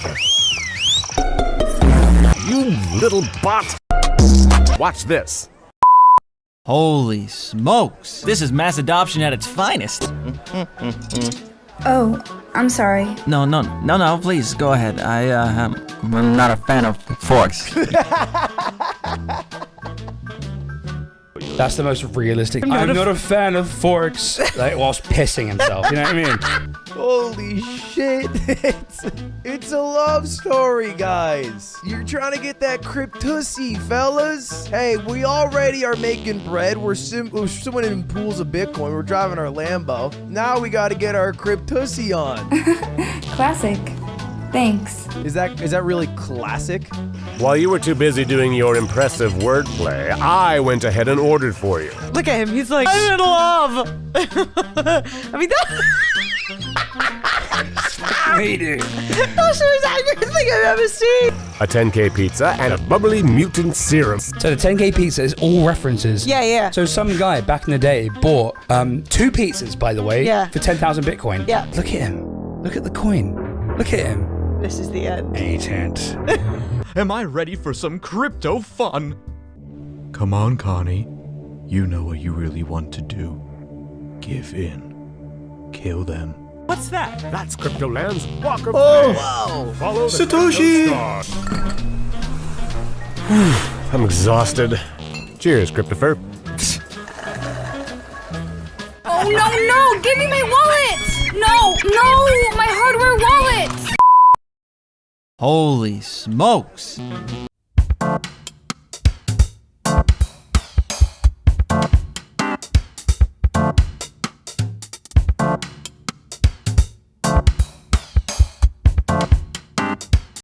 You little bot! Watch this. Holy smokes. This is mass adoption at its finest. Oh, I'm sorry. No, please, go ahead. I'm not a fan of forks. That's the most realistic. I'm not a fan of forks. Like, whilst pissing himself, you know what I mean? Holy shit, it's a love story, guys. You're trying to get that cryptussy, fellas. Hey, we already are making bread. We're swimming in pools of Bitcoin. We're driving our Lambo. Now we got to get our cryptussy on. Classic. Thanks. Is that really classic? While you were too busy doing your impressive wordplay, I went ahead and ordered for you. Look at him. He's like, I'm in love. I mean, that's the most accurate thing I've ever seen. A 10K pizza and a bubbly mutant serum. So the 10K pizza is all references. Yeah. So some guy back in the day bought 2 pizzas, by the way, for 10,000 Bitcoin. Yeah. Look at him. Look at the coin. Look at him. This is the end. Ancient. Am I ready for some crypto fun? Come on, Connie. You know what you really want to do. Give in. Kill them. What's that? That's Cryptoland's Walk of Oh, Fame. wow. Follow the Satoshi! I'm exhausted. Cheers, Cryptopher. Oh, no! Give me my wallet! No! My hardware wallet! Holy smokes.